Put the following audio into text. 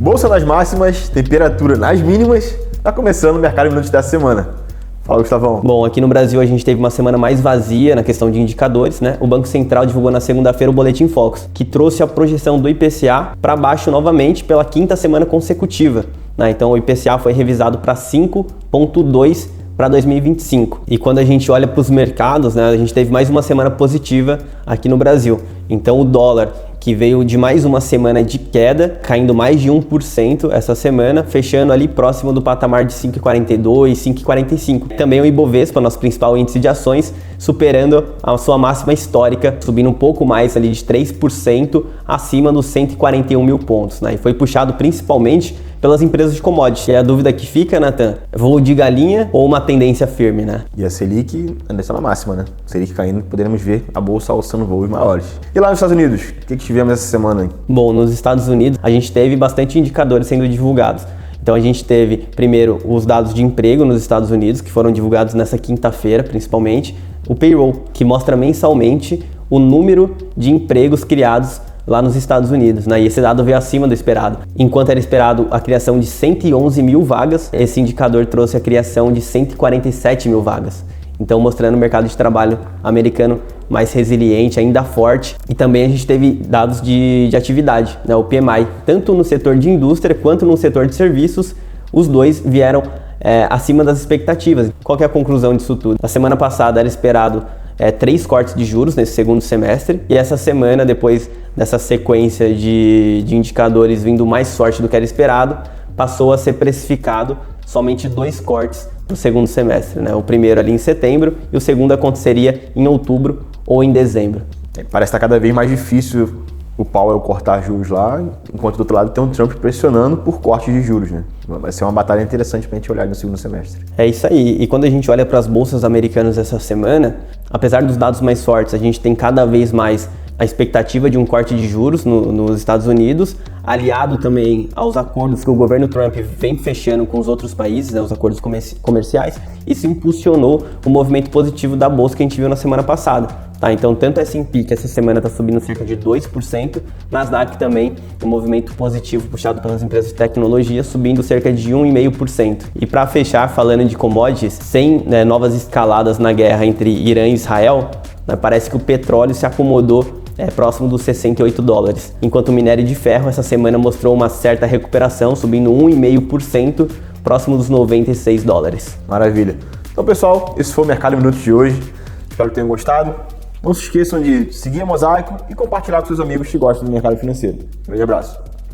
Bolsa nas máximas, temperatura nas mínimas, tá começando o Mercado em Minutos dessa semana. Fala, Gustavão. Bom, aqui no Brasil a gente teve uma semana mais vazia na questão de indicadores, né? O Banco Central divulgou na segunda-feira o Boletim Focus, que trouxe a projeção do IPCA para baixo novamente pela quinta semana consecutiva, né? Então o IPCA foi revisado para 5,2 para 2025. E quando a gente olha para os mercados, né, a gente teve mais uma semana positiva aqui no Brasil. Então o dólar, que veio de mais uma semana de queda, caindo mais de 1% essa semana, fechando ali próximo do patamar de 5,42, 5,45. Também o Ibovespa, nosso principal índice de ações, superando a sua máxima histórica, subindo um pouco mais ali de 3% acima dos 141 mil pontos, né? E foi puxado principalmente pelas empresas de commodities. E a dúvida que fica, Nathan, voo de galinha ou uma tendência firme, né? E a Selic ainda está na máxima, né? Selic caindo, poderemos ver a bolsa alçando voos maiores. E lá nos Estados Unidos, o que tivemos essa semana aí? Bom, nos Estados Unidos a gente teve bastante indicadores sendo divulgados. Então a gente teve, primeiro, os dados de emprego nos Estados Unidos, que foram divulgados nessa quinta-feira, principalmente. O payroll, que mostra mensalmente o número de empregos criados lá nos Estados Unidos, né? E esse dado veio acima do esperado. Enquanto era esperado a criação de 111 mil vagas, esse indicador trouxe a criação de 147 mil vagas. Então mostrando o mercado de trabalho americano mais resiliente, ainda forte. E também a gente teve dados de atividade, né? O PMI, tanto no setor de indústria quanto no setor de serviços, os dois vieram acima das expectativas. Qual que é a conclusão disso tudo? Na semana passada era esperado 3 cortes de juros nesse segundo semestre, e essa semana, depois dessa sequência de indicadores vindo mais forte do que era esperado, passou a ser precificado somente 2 cortes no segundo semestre, né? O primeiro ali em setembro e o segundo aconteceria em outubro ou em dezembro. Parece que está cada vez mais difícil o Powell cortar juros lá, enquanto do outro lado tem um Trump pressionando por cortes de juros, né? Vai ser uma batalha interessante para a gente olhar no segundo semestre. É isso aí. E quando a gente olha para as bolsas americanas essa semana, apesar dos dados mais fortes, a gente tem cada vez mais a expectativa de um corte de juros nos Estados Unidos, aliado também aos acordos que o governo Trump vem fechando com os outros países, né, os acordos comerciais. Isso impulsionou o movimento positivo da bolsa que a gente viu na semana passada. Tá? Então, tanto a S&P, que essa semana está subindo cerca de 2%, Nasdaq também, um movimento positivo puxado pelas empresas de tecnologia, subindo cerca de 1,5%. E para fechar, falando de commodities, sem novas escaladas na guerra entre Irã e Israel, parece que o petróleo se acomodou próximo dos 68 dólares, enquanto o minério de ferro essa semana mostrou uma certa recuperação, subindo 1,5%, próximo dos 96 dólares. Maravilha. Então, pessoal, esse foi o Mercado em Minutos de hoje. Espero que tenham gostado. Não se esqueçam de seguir a Mosaico e compartilhar com seus amigos que gostam do mercado financeiro. Um grande abraço.